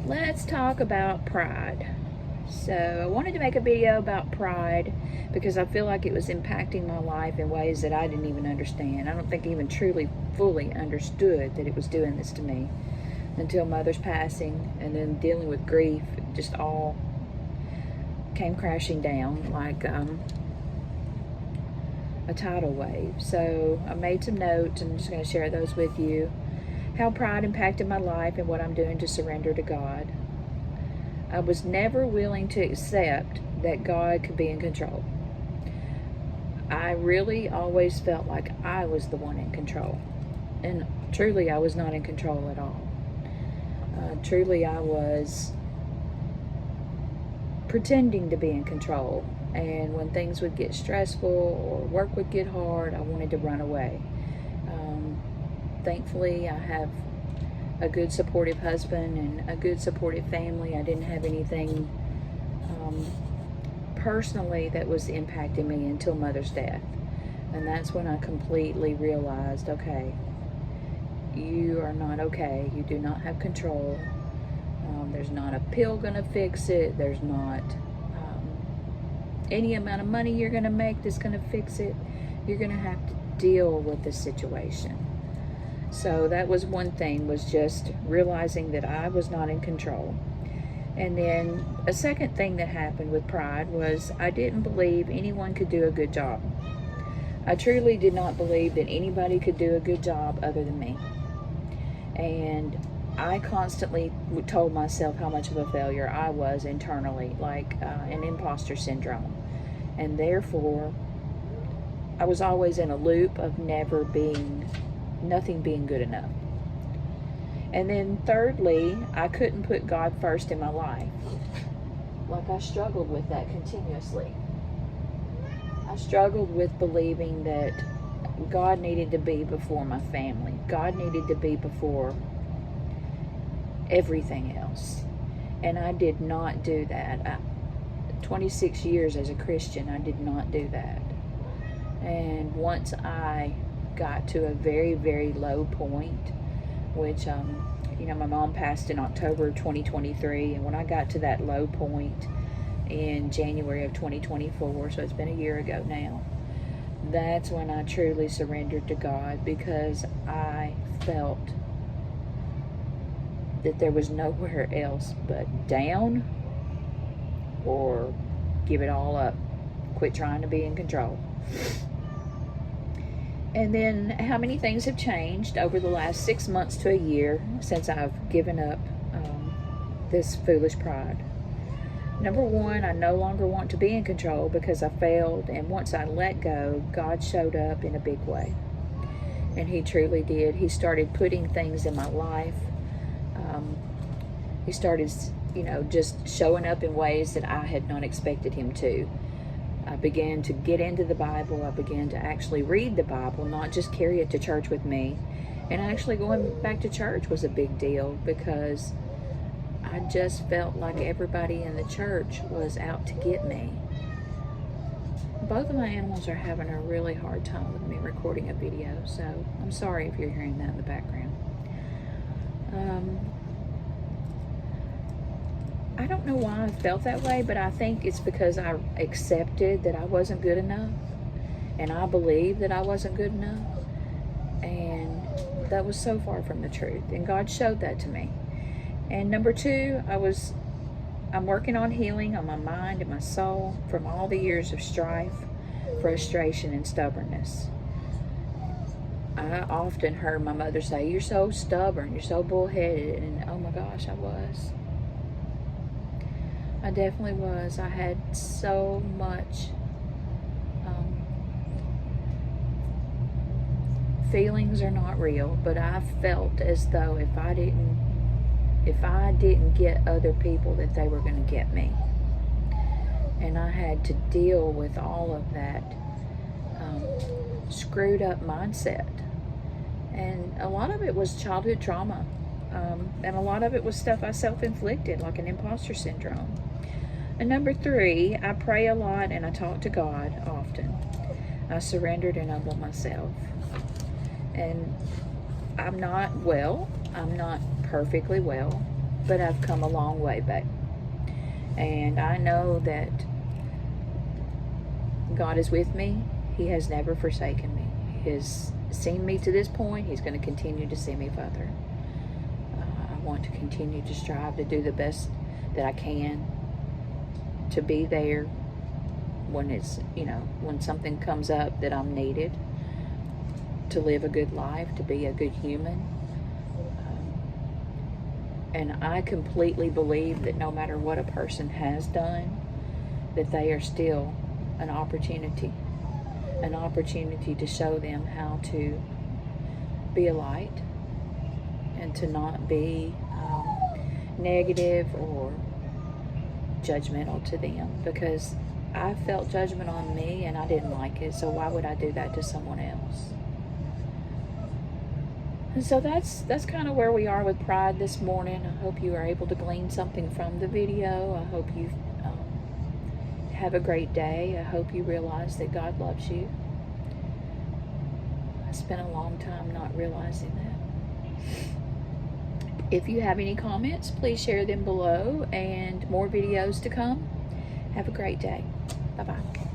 Let's talk about pride. So I wanted to make a video about pride because I feel like it was impacting my life in ways that I didn't even understand. I don't think I even truly fully understood that it was doing this to me until Mother's passing, and then dealing with grief. It just all came crashing down like a tidal wave. So I made some notes, and I'm just going to share those with you. How pride impacted my life and what I'm doing to surrender to God. I was never willing to accept that God could be in control. I really always felt like I was the one in control. And truly, I was not in control at all. Truly, I was pretending to be in control. And when things would get stressful or work would get hard, I wanted to run away. Thankfully, I have a good supportive husband and a good supportive family. I didn't have anything personally that was impacting me until Mother's death. And that's when I completely realized, okay, you are not okay. You do not have control. There's not a pill gonna fix it. There's not any amount of money you're gonna make that's gonna fix it. You're gonna have to deal with the situation. So that was one thing, was just realizing that I was not in control. And then a second thing that happened with pride was I didn't believe anyone could do a good job. I truly did not believe that anybody could do a good job other than me. And I constantly told myself how much of a failure I was internally, like an imposter syndrome. And therefore, I was always in a loop of nothing being good enough. And then thirdly, I couldn't put God first in my life. Like, I struggled with that continuously. I struggled with believing that God needed to be before my family. God needed to be before everything else. And I did not do that. 26 years as a Christian, I did not do that. And once I got to a very, very low point, which, my mom passed in October of 2023, and when I got to that low point in January of 2024, so it's been a year ago now, that's when I truly surrendered to God, because I felt that there was nowhere else but down or give it all up, quit trying to be in control. And then how many things have changed over the last 6 months to a year since I've given up this foolish pride. Number one, I no longer want to be in control because I failed, and once I let go, God showed up in a big way. And He truly did. He started putting things in my life. He started, just showing up in ways that I had not expected Him to. I began to get into the Bible. I began to actually read the Bible, not just carry it to church with me. And actually going back to church was a big deal, because I just felt like everybody in the church was out to get me. Both of my animals are having a really hard time with me recording a video, so I'm sorry if you're hearing that in the background. I don't know why I felt that way, but I think it's because I accepted that I wasn't good enough, and I believed that I wasn't good enough, and that was so far from the truth, and God showed that to me. And number two, I'm working on healing on my mind and my soul from all the years of strife, frustration, and stubbornness. I often heard my mother say, "You're so stubborn, you're so bullheaded," and oh my gosh, I was. I definitely was. I had so much feelings are not real, but I felt as though if I didn't get other people, that they were going to get me. And I had to deal with all of that screwed up mindset. And a lot of it was childhood trauma. And a lot of it was stuff I self-inflicted, like an imposter syndrome. And number three, I pray a lot and I talk to God often. I surrendered and humbled myself. And I'm not perfectly well. but I've come a long way, babe. And I know that God is with me. He has never forsaken me. He has seen me to this point. He's going to continue to see me further. I want to continue to strive to do the best that I can, to be there when it's, when something comes up that I'm needed, to live a good life, to be a good human. And I completely believe that no matter what a person has done, that they are still an opportunity to show them how to be a light and to not be negative or judgmental to them, because I felt judgment on me and I didn't like it, so why would I do that to someone else? And so that's kind of where we are with Pride this morning. I hope you are able to glean something from the video. I hope you have a great day. I hope you realize that God loves you. I spent a long time not realizing that. If you have any comments, please share them below, and more videos to come. Have a great day. Bye-bye.